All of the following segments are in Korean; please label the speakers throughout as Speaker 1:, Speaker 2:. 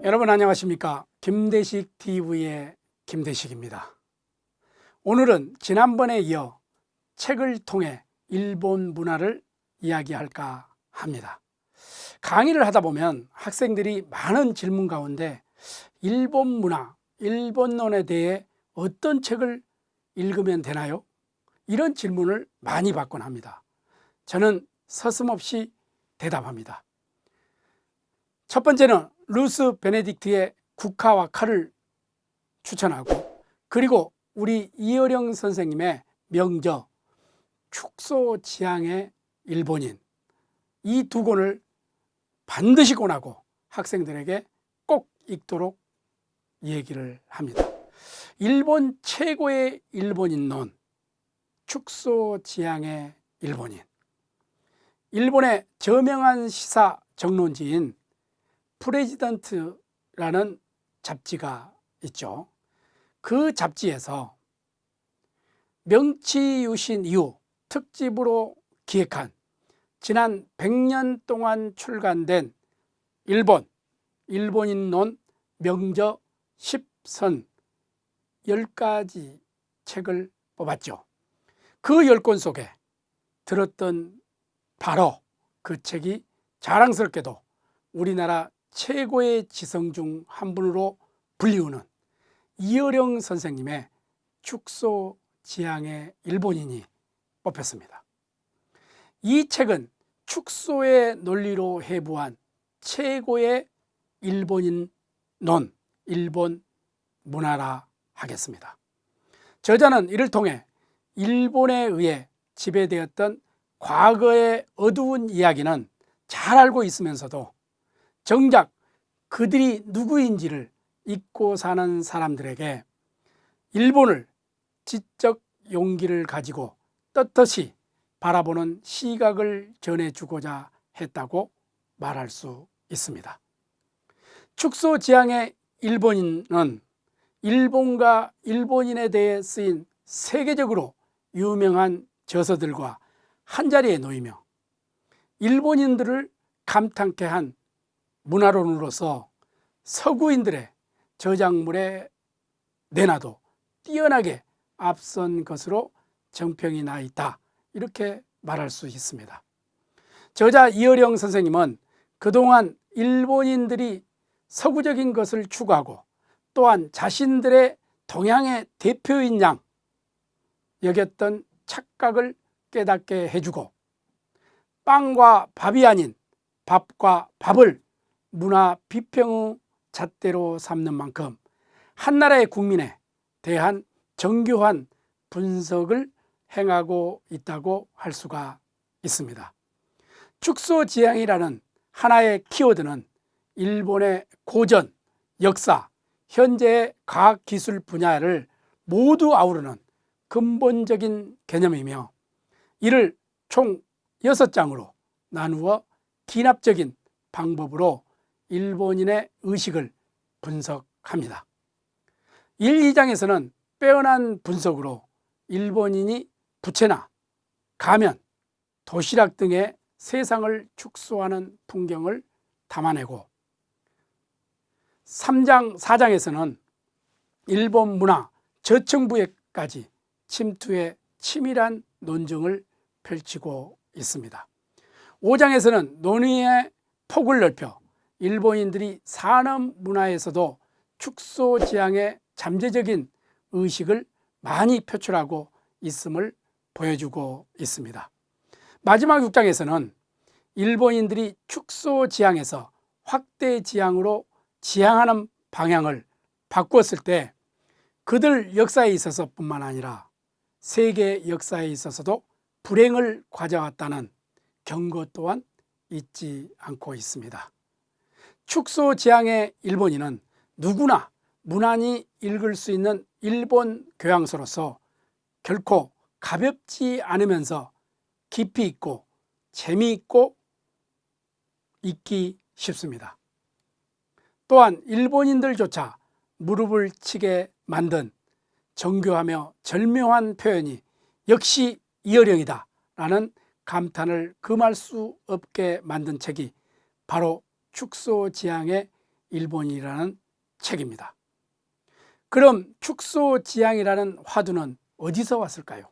Speaker 1: 여러분 안녕하십니까? 김대식 TV의 김대식입니다. 오늘은 지난번에 이어 책을 통해 일본 문화를 이야기할까 합니다. 강의를 하다 보면 학생들이 많은 질문 가운데 일본 문화, 일본론에 대해 어떤 책을 읽으면 되나요? 이런 질문을 많이 받곤 합니다. 저는 서슴없이 대답합니다. 첫 번째는 루스 베네딕트의 국화와 칼을 추천하고, 그리고 우리 이어령 선생님의 명저 축소지향의 일본인, 이 두 권을 반드시 권하고 학생들에게 꼭 읽도록 얘기를 합니다. 일본 최고의 일본인론, 축소지향의 일본인. 일본의 저명한 시사 정론지인 프레지던트라는 잡지가 있죠. 그 잡지에서 명치유신 이후 특집으로 기획한 지난 100년 동안 출간된 일본인론 명저 10선 10가지 책을 뽑았죠. 그 10권 속에 들었던 바로 그 책이 자랑스럽게도 우리나라 최고의 지성 중 한 분으로 불리우는 이어령 선생님의 축소지향의 일본인이 뽑혔습니다. 이 책은 축소의 논리로 해부한 최고의 일본인론, 일본 문화라 하겠습니다. 저자는 이를 통해 일본에 의해 지배되었던 과거의 어두운 이야기는 잘 알고 있으면서도 정작 그들이 누구인지를 잊고 사는 사람들에게 일본을 지적 용기를 가지고 떳떳이 바라보는 시각을 전해주고자 했다고 말할 수 있습니다. 축소지향의 일본인은 일본과 일본인에 대해 쓰인 세계적으로 유명한 저서들과 한자리에 놓이며 일본인들을 감탄케 한 문화론으로서 서구인들의 저작물에 내놔도 뛰어나게 앞선 것으로 정평이 나 있다, 이렇게 말할 수 있습니다. 저자 이어령 선생님은 그동안 일본인들이 서구적인 것을 추구하고 또한 자신들의 동양의 대표인 양 여겼던 착각을 깨닫게 해주고, 빵과 밥이 아닌 밥과 밥을 문화 비평의 잣대로 삼는 만큼 한나라의 국민에 대한 정교한 분석을 행하고 있다고 할 수가 있습니다. 축소지향이라는 하나의 키워드는 일본의 고전, 역사, 현재의 과학기술 분야를 모두 아우르는 근본적인 개념이며, 이를 총 6장으로 나누어 기납적인 방법으로 일본인의 의식을 분석합니다. 1, 2장에서는 빼어난 분석으로 일본인이 부채나 가면, 도시락 등의 세상을 축소하는 풍경을 담아내고, 3장, 4장에서는 일본 문화 저층부에까지 침투해 치밀한 논증을 펼치고 있습니다. 5장에서는 논의의 폭을 넓혀 일본인들이 산업 문화에서도 축소지향의 잠재적인 의식을 많이 표출하고 있음을 보여주고 있습니다. 마지막 6장에서는 일본인들이 축소지향에서 확대지향으로 지향하는 방향을 바꾸었을 때 그들 역사에 있어서 뿐만 아니라 세계 역사에 있어서도 불행을 가져왔다는 경고 또한 잊지 않고 있습니다. 축소지향의 일본인은 누구나 무난히 읽을 수 있는 일본 교양서로서 결코 가볍지 않으면서 깊이 있고 재미있고 읽기 쉽습니다. 또한 일본인들조차 무릎을 치게 만든 정교하며 절묘한 표현이 역시 이어령이다 라는 감탄을 금할 수 없게 만든 책이 바로 축소지향의 일본이라는 책입니다. 그럼 축소지향이라는 화두는 어디서 왔을까요?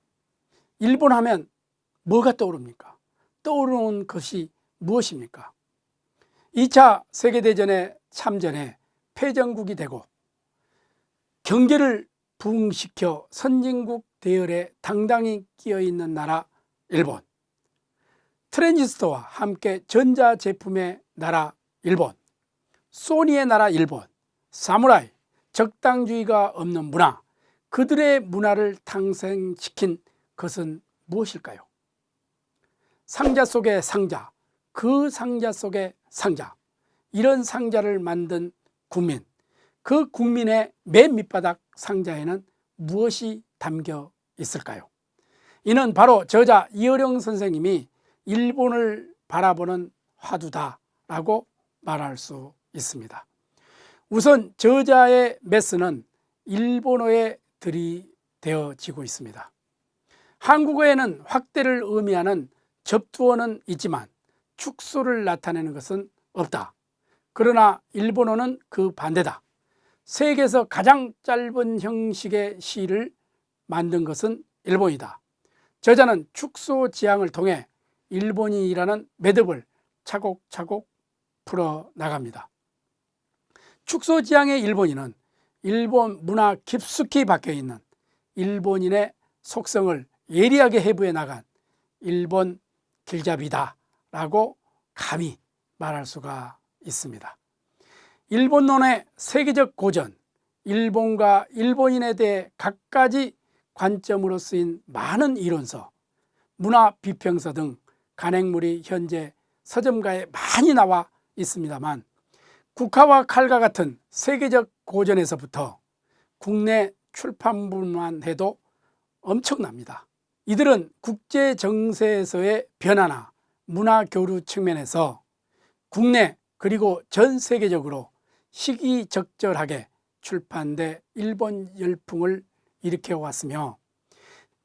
Speaker 1: 일본 하면 뭐가 떠오릅니까? 떠오르는 것이 무엇입니까? 2차 세계대전에 참전해 패전국이 되고 경제를 부흥시켜 선진국 대열에 당당히 끼어있는 나라 일본, 트랜지스터와 함께 전자제품의 나라 일본, 소니의 나라 일본, 사무라이, 적당주의가 없는 문화, 그들의 문화를 탄생시킨 것은 무엇일까요? 상자 속의 상자, 그 상자 속의 상자, 이런 상자를 만든 국민, 그 국민의 맨 밑바닥 상자에는 무엇이 담겨 있을까요? 이는 바로 저자 이어령 선생님이 일본을 바라보는 화두다라고 말할 수 있습니다. 우선 저자의 메스는 일본어에 들이대어지고 있습니다. 한국어에는 확대를 의미하는 접두어는 있지만 축소를 나타내는 것은 없다. 그러나 일본어는 그 반대다. 세계에서 가장 짧은 형식의 시를 만든 것은 일본이다. 저자는 축소지향을 통해 일본인이라는 매듭을 차곡차곡 풀어나갑니다. 축소지향의 일본인은 일본 문화 깊숙이 박혀있는 일본인의 속성을 예리하게 해부해 나간 일본 길잡이다 라고 감히 말할 수가 있습니다. 일본론의 세계적 고전, 일본과 일본인에 대해 갖가지 관점으로 쓰인 많은 이론서, 문화 비평서 등 간행물이 현재 서점가에 많이 나와 있습니다만 국화와 칼과 같은 세계적 고전에서부터 국내 출판물만 해도 엄청납니다. 이들은 국제 정세에서의 변화나 문화 교류 측면에서 국내 그리고 전 세계적으로 시기적절하게 출판돼 일본 열풍을 일으켜 왔으며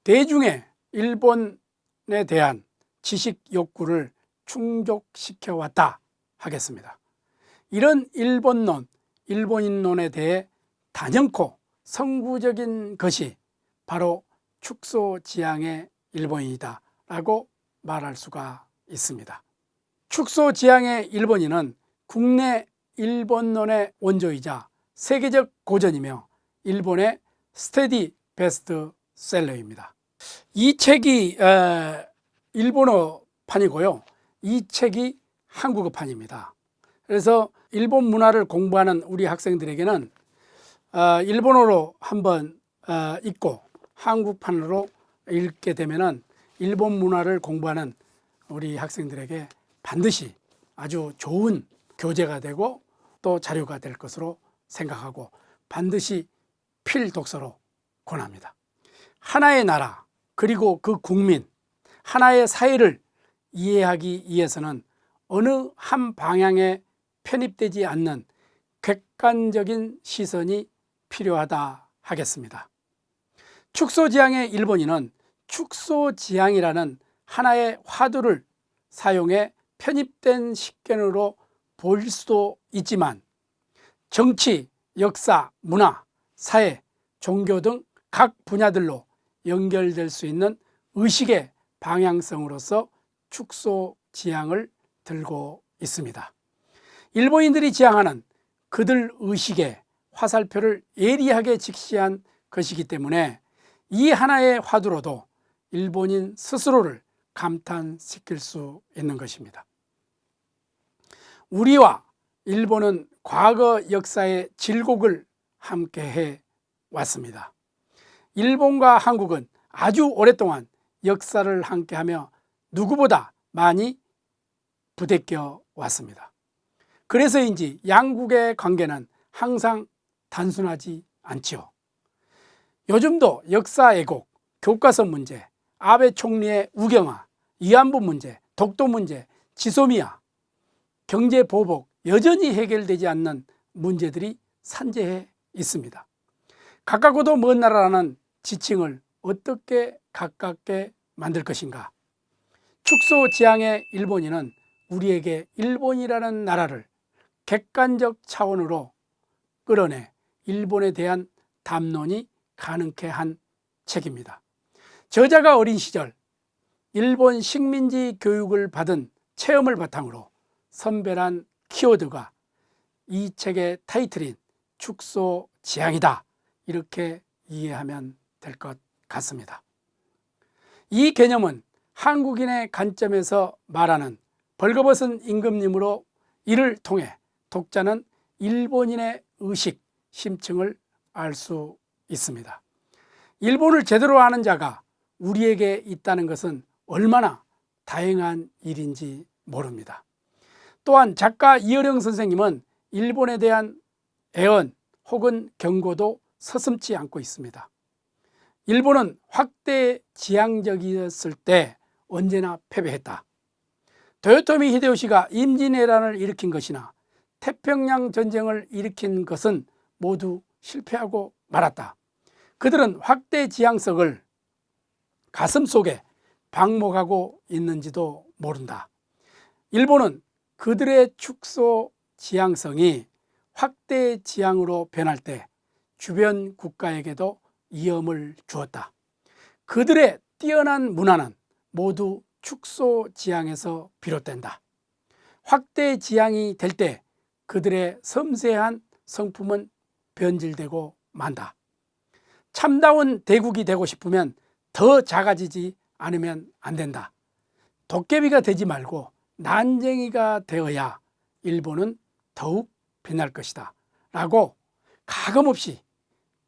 Speaker 1: 대중의 일본에 대한 지식 욕구를 충족시켜 왔다 하겠습니다. 이런 일본론, 일본인론에 대해 단연코 선구적인 것이 바로 축소지향의 일본인이다 라고 말할 수가 있습니다. 축소지향의 일본인은 국내 일본론의 원조이자 세계적 고전이며 일본의 스테디 베스트셀러입니다. 이 책이 일본어판이고요. 이 책이 한국어판입니다. 그래서 일본 문화를 공부하는 우리 학생들에게는 일본어로 한번 읽고 한국판으로 읽게 되면은 일본 문화를 공부하는 우리 학생들에게 반드시 아주 좋은 교재가 되고 또 자료가 될 것으로 생각하고 반드시 필독서로 권합니다. 하나의 나라 그리고 그 국민, 하나의 사회를 이해하기 위해서는 어느 한 방향에 편입되지 않는 객관적인 시선이 필요하다 하겠습니다. 축소지향의 일본인은 축소지향이라는 하나의 화두를 사용해 편입된 식견으로 보일 수도 있지만 정치, 역사, 문화, 사회, 종교 등 각 분야들로 연결될 수 있는 의식의 방향성으로서 축소지향을 들고 있습니다. 일본인들이 지향하는 그들 의식의 화살표를 예리하게 직시한 것이기 때문에 이 하나의 화두로도 일본인 스스로를 감탄시킬 수 있는 것입니다. 우리와 일본은 과거 역사의 질곡을 함께해 왔습니다. 일본과 한국은 아주 오랫동안 역사를 함께하며 누구보다 많이 부대껴 왔습니다. 그래서인지 양국의 관계는 항상 단순하지 않지요. 요즘도 역사 왜곡, 교과서 문제, 아베 총리의 우경화, 위안부 문제, 독도 문제, 지소미아, 경제 보복, 여전히 해결되지 않는 문제들이 산재해 있습니다. 가깝고도 먼 나라라는 지칭을 어떻게 가깝게 만들 것인가? 축소지향의 일본인은 우리에게 일본이라는 나라를 객관적 차원으로 끌어내 일본에 대한 담론이 가능케 한 책입니다. 저자가 어린 시절 일본 식민지 교육을 받은 체험을 바탕으로 선별한 키워드가 이 책의 타이틀인 축소지향이다, 이렇게 이해하면 될 것 같습니다. 이 개념은 한국인의 관점에서 말하는 벌거벗은 임금님으로 이를 통해 독자는 일본인의 의식, 심층을 알 수 있습니다. 일본을 제대로 아는 자가 우리에게 있다는 것은 얼마나 다행한 일인지 모릅니다. 또한 작가 이어령 선생님은 일본에 대한 애언 혹은 경고도 서슴지 않고 있습니다. 일본은 확대 지향적이었을 때 언제나 패배했다. 도요토미 히데요시가 임진왜란을 일으킨 것이나 태평양 전쟁을 일으킨 것은 모두 실패하고 말았다. 그들은 확대 지향성을 가슴속에 방목하고 있는지도 모른다. 일본은 그들의 축소 지향성이 확대 지향으로 변할 때 주변 국가에게도 위험을 주었다. 그들의 뛰어난 문화는 모두 축소 지향에서 비롯된다. 확대 지향이 될 때 그들의 섬세한 성품은 변질되고 만다. 참다운 대국이 되고 싶으면 더 작아지지 않으면 안 된다. 도깨비가 되지 말고 난쟁이가 되어야 일본은 더욱 빛날 것이다 라고 가감없이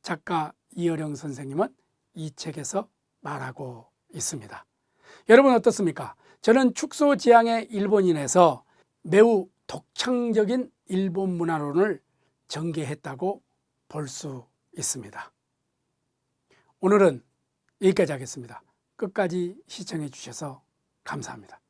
Speaker 1: 작가 이어령 선생님은 이 책에서 말하고 있습니다. 여러분 어떻습니까? 저는 축소지향의 일본인에서 매우 독창적인 일본 문화론을 전개했다고 볼 수 있습니다. 오늘은 여기까지 하겠습니다. 끝까지 시청해 주셔서 감사합니다.